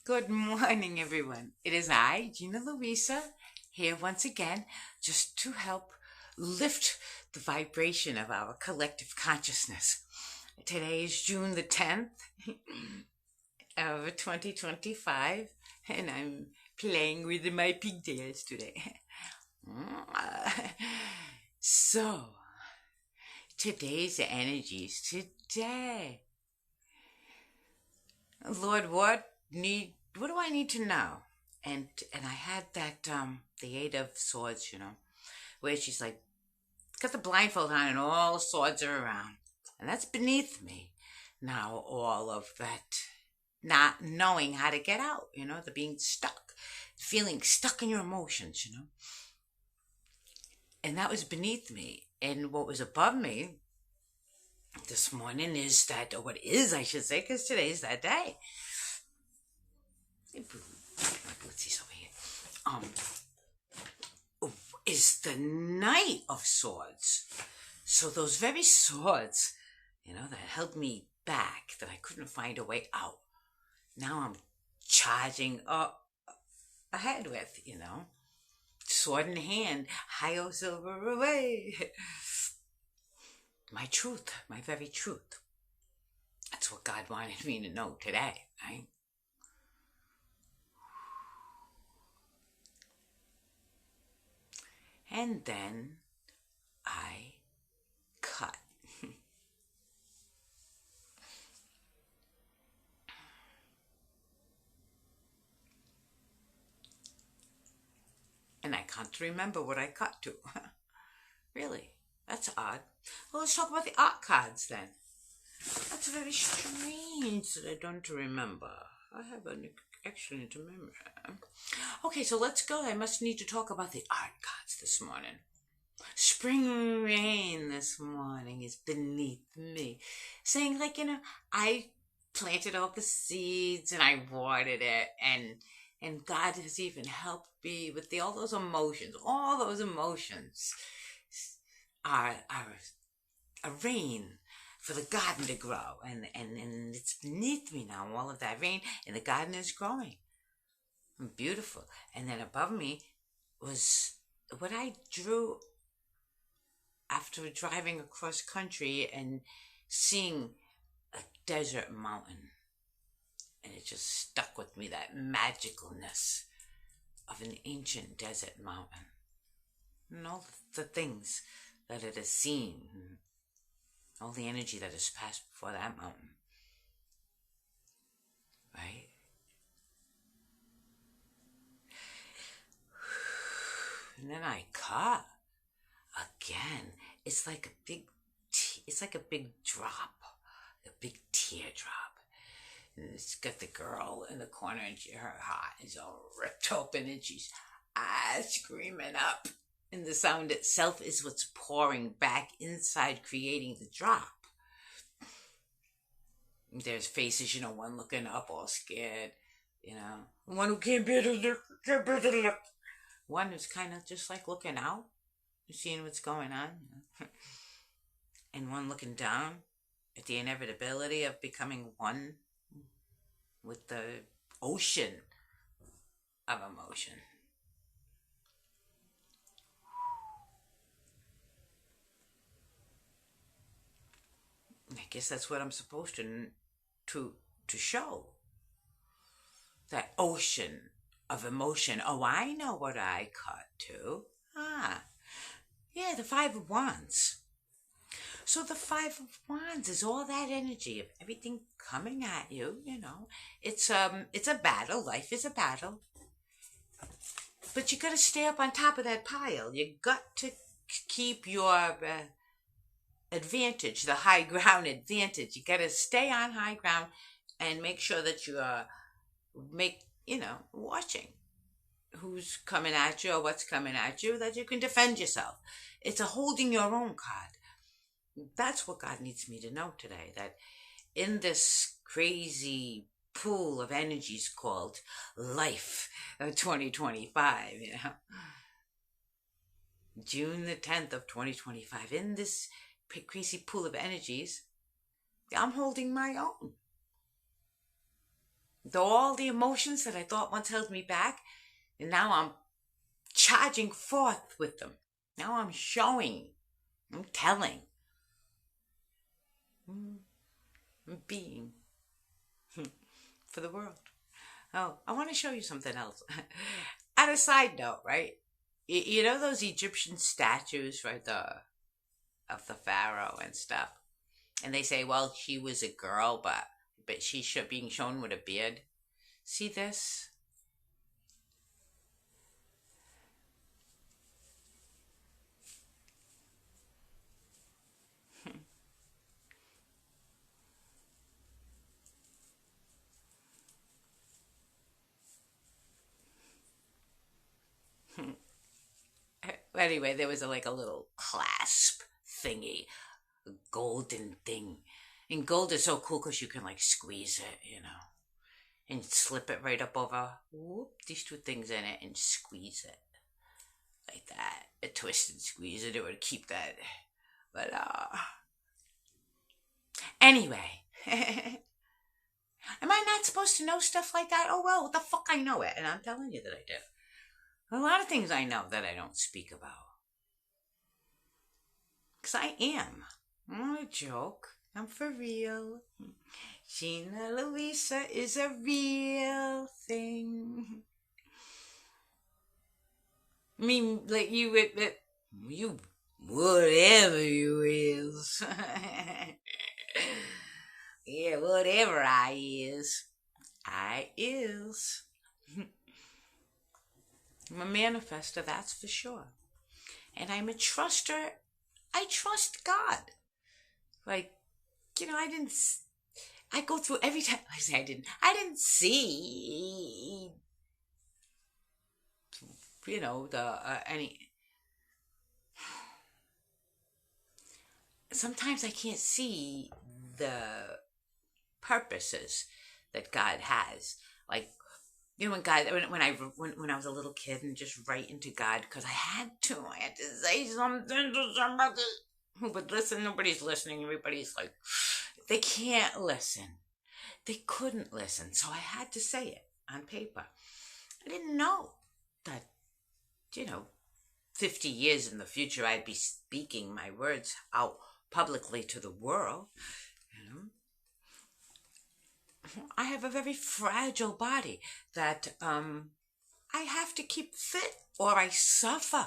Good morning, everyone. It is I, Gina Louisa, here once again just to help lift the vibration of our collective consciousness. Today is June the 10th of 2025, and I'm playing with my pigtails today. So, today's energies today. Lord, what do I need to know? And I had that the Eight of Swords, where she's like got the blindfold on and all the swords are around. And that's beneath me. Now all of that not knowing how to get out, the being stuck, feeling stuck in your emotions. And that was beneath me. And what was above me this morning is that, or what is, I should say, because today's that day. My bootsies over here. Is the Knight of Swords. So those very swords, that held me back, that I couldn't find a way out. Now I'm charging up ahead with, sword in hand, high o silver away. My truth, my very truth. That's what God wanted me to know today, right? And then I cut. And I can't remember what I cut to. Really? That's odd. Well, let's talk about the art cards then. That's very strange that I don't remember. I have an excellent memory. Okay, so let's go. I must need to talk about the art cards this morning. Spring rain this morning is beneath me. Saying I planted all the seeds and I watered it and God has even helped me with all those emotions. All those emotions are a rain for the garden to grow. And it's beneath me now, all of that rain, and the garden is growing. Beautiful. And then above me was what I drew after driving across country and seeing a desert mountain. And it just stuck with me, that magicalness of an ancient desert mountain. And all the things that it has seen, and all the energy that has passed before that mountain. Right? And then I cut again. It's like a big drop, a big teardrop. And it's got the girl in the corner, and her heart is all ripped open, and she's screaming up. And the sound itself is what's pouring back inside, creating the drop. There's faces, one looking up all scared, one who can't bear to look, one who's kind of just like looking out, seeing what's going on, and one looking down at the inevitability of becoming one with the ocean of emotion. I guess that's what I'm supposed to show. That ocean of emotion. Oh, I know what I cut to. Yeah, the Five of Wands. So the Five of Wands is all that energy of everything coming at you, It's a battle. Life is a battle. But you got to stay up on top of that pile. You got to keep your advantage, the high ground advantage. You got to stay on high ground and make sure that you watching who's coming at you or what's coming at you, that you can defend yourself. It's a holding your own card. That's what God needs me to know today, that in this crazy pool of energies called life of 2025, June the 10th of 2025, in this crazy pool of energies, I'm holding my own. All the emotions that I thought once held me back, and now I'm charging forth with them. Now I'm showing, I'm telling, I'm being for the world. Oh, I want to show you something else. On a side note, right? You know those Egyptian statues, right? Of the pharaoh and stuff. And they say, well, she was a girl, but she's being shown with a beard. See this? Anyway, there was like a little clasp thingy, a golden thing. And gold is so cool because you can like squeeze it, and slip it right up over these two things in it and squeeze it like that. A twist and squeeze it, it would keep that. But anyway, am I not supposed to know stuff like that? Oh well, what the fuck, I know it, and I'm telling you that I do. A lot of things I know that I don't speak about. Because I am. I'm not a joke. I'm for real. Gina Louisa is a real thing. I mean, like you, you, whatever you is. Yeah, whatever I is. I is. I'm a manifester, that's for sure. And I'm a truster. I trust God. Like, I go through every time. I say I didn't see, any. Sometimes I can't see the purposes that God has. Like, when I was a little kid and just write into God because I had to say something to somebody who would listen. Nobody's listening. Everybody's like, they can't listen. They couldn't listen, so I had to say it on paper. I didn't know that, 50 years in the future I'd be speaking my words out publicly to the world. I have a very fragile body that I have to keep fit or I suffer.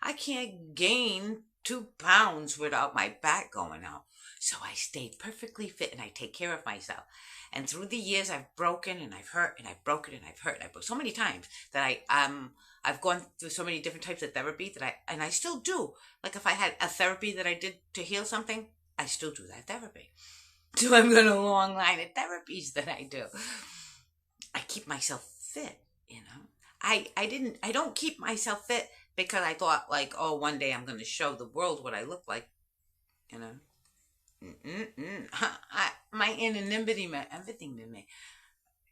I can't gain 2 pounds without my back going out. So I stay perfectly fit and I take care of myself. And through the years, I've broken and I've hurt and I've broken and I've hurt and I've broken so many times that I've gone through so many different types of therapy that I still do. Like if I had a therapy that I did to heal something, I still do that therapy. So I've got a long line of therapies that I do. I keep myself fit, I don't keep myself fit because I thought like, oh, one day I'm going to show the world what I look like, my anonymity meant everything to me.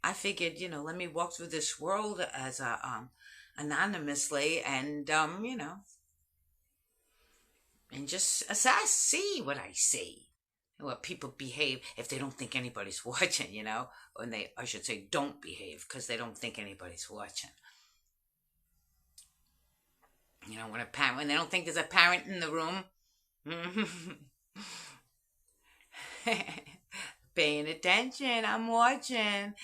I figured, let me walk through this world as anonymously and, and just assess, see what I see. What people behave if they don't think anybody's watching, when I should say don't behave because they don't think anybody's watching. When they don't think there's a parent in the room, paying attention, I'm watching.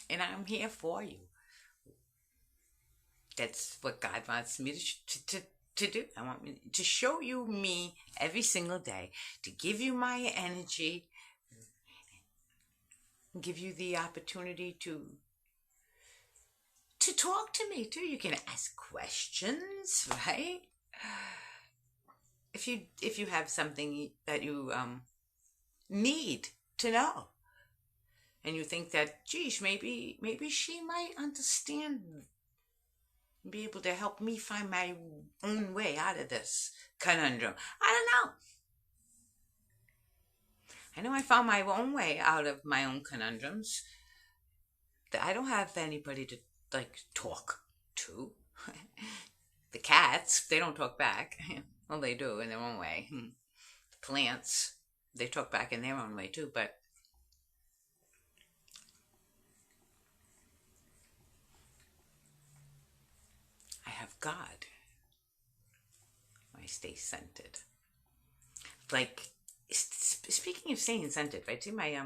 And I'm here for you. That's what God wants me to do. I want me to show you me every single day, to give you my energy, give you the opportunity to talk to me too. You can ask questions, right? If you have something that you need to know, and you think that, geez, maybe she might understand, be able to help me find my own way out of this conundrum. I don't know. I know I found my own way out of my own conundrums. I don't have anybody to talk to. The cats, they don't talk back. Well, they do in their own way. Plants, they talk back in their own way too, but I have God. I stay scented. Like, speaking of staying scented, right? See my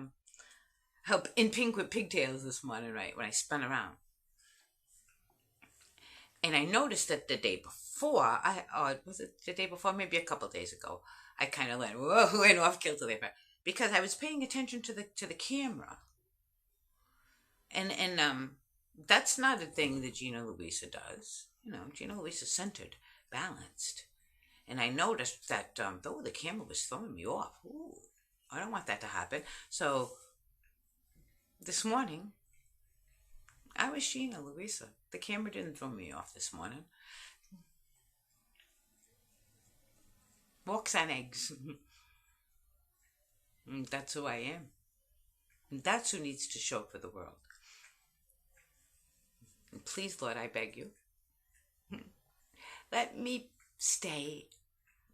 help in pink with pigtails this morning, right? When I spun around, and I noticed that the day before, was it the day before? Maybe a couple of days ago, I kind of went off kilter there, because I was paying attention to the camera, and that's not a thing that Gina Louisa does. Gina Louisa's centered, balanced. And I noticed that though the camera was throwing me off, I don't want that to happen. So this morning, I was Gina Louisa. The camera didn't throw me off this morning. Walks on eggs. That's who I am. That's who needs to show for the world. And please, Lord, I beg you, let me stay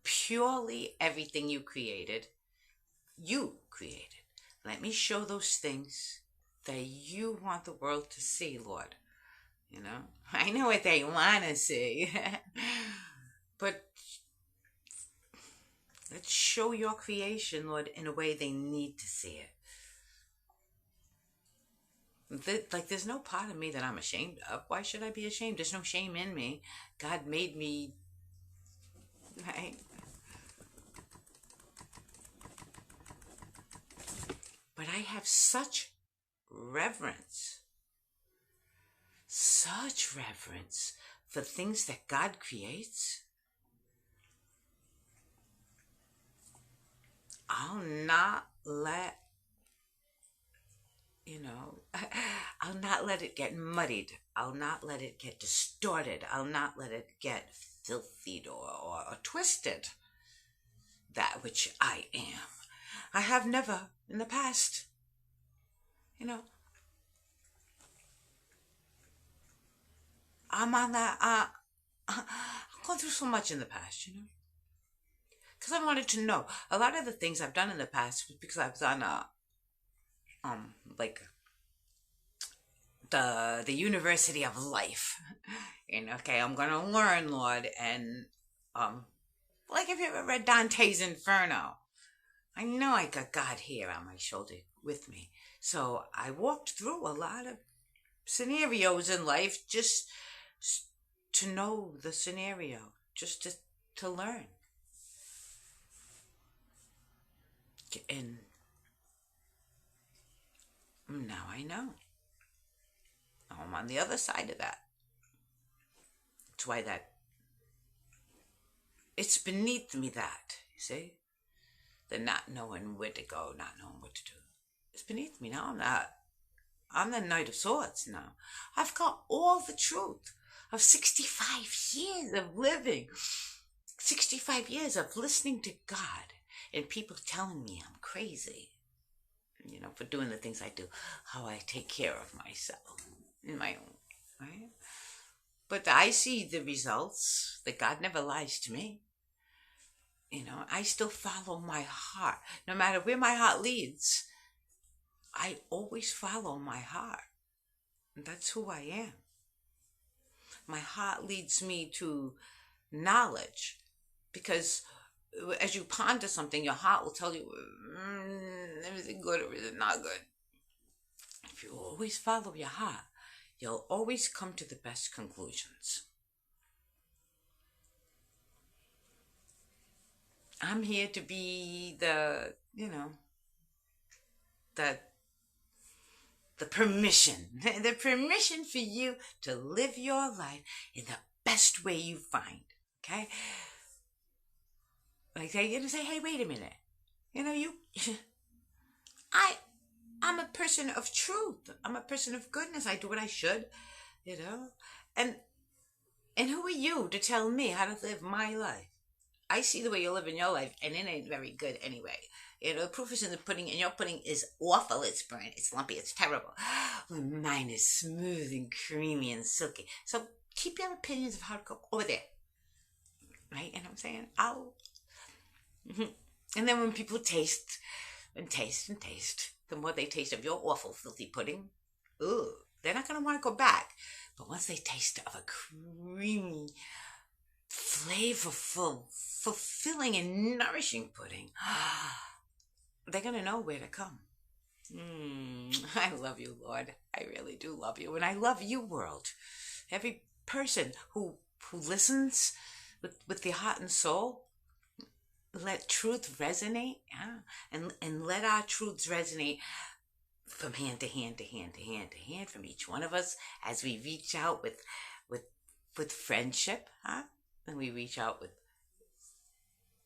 purely everything you created. You created. Let me show those things that you want the world to see, Lord. I know what they want to see. But let's show your creation, Lord, in a way they need to see it. Like, there's no part of me that I'm ashamed of. Why should I be ashamed? There's no shame in me. God made me, right? But I have such reverence for things that God creates. I'll not let I'll not let it get muddied. I'll not let it get distorted. I'll not let it get filthied or twisted. That which I am. I have never in the past. I'm on that. I've gone through so much in the past, because I wanted to know. A lot of the things I've done in the past was because I was on like the University of Life. Okay, I'm gonna learn, Lord, and like, if you ever read Dante's Inferno, I know I got God here on my shoulder with me. So I walked through a lot of scenarios in life just to know the scenario, just to learn. And now I know. I'm on the other side of that. That's why it's beneath me, that, you see? The not knowing where to go, not knowing what to do. It's beneath me now. I'm the Knight of Swords now. I've got all the truth of 65 years of living, 65 years of listening to God, and people telling me I'm crazy, for doing the things I do, how I take care of myself in my own, right? But I see the results, that God never lies to me. I still follow my heart. No matter where my heart leads, I always follow my heart. That's who I am. My heart leads me to knowledge, because as you ponder something, your heart will tell you, is it good or is it not good? If you always follow your heart, you'll always come to the best conclusions. I'm here to be the permission, the permission for you to live your life in the best way you find. Okay? Like, you're gonna say, hey, wait a minute. I'm a person of truth. I'm a person of goodness. I do what I should, and who are you to tell me how to live my life? I see the way you're living your life, and it ain't very good anyway. Proof is in the pudding, and your pudding is awful. It's burnt, it's lumpy, it's terrible. Mine is smooth and creamy and silky. So keep your opinions of how to cook over there. Right? You know what I'm saying? Oh. And then when people taste and taste and taste, the more they taste of your awful, filthy pudding, ooh, they're not going to want to go back. But once they taste of a creamy, flavorful, fulfilling, and nourishing pudding, they're going to know where to come. I love you, Lord. I really do love you. And I love you, world. Every person who listens with their heart and soul, let truth resonate, and let our truths resonate from hand to hand to hand to hand to hand from each one of us as we reach out with friendship, and we reach out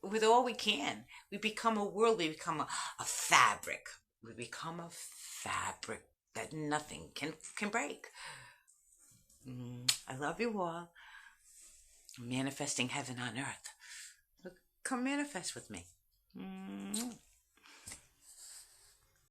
with all we can. We become a world. We become a fabric. We become a fabric that nothing can break. I love you all. Manifesting heaven on earth. Come manifest with me.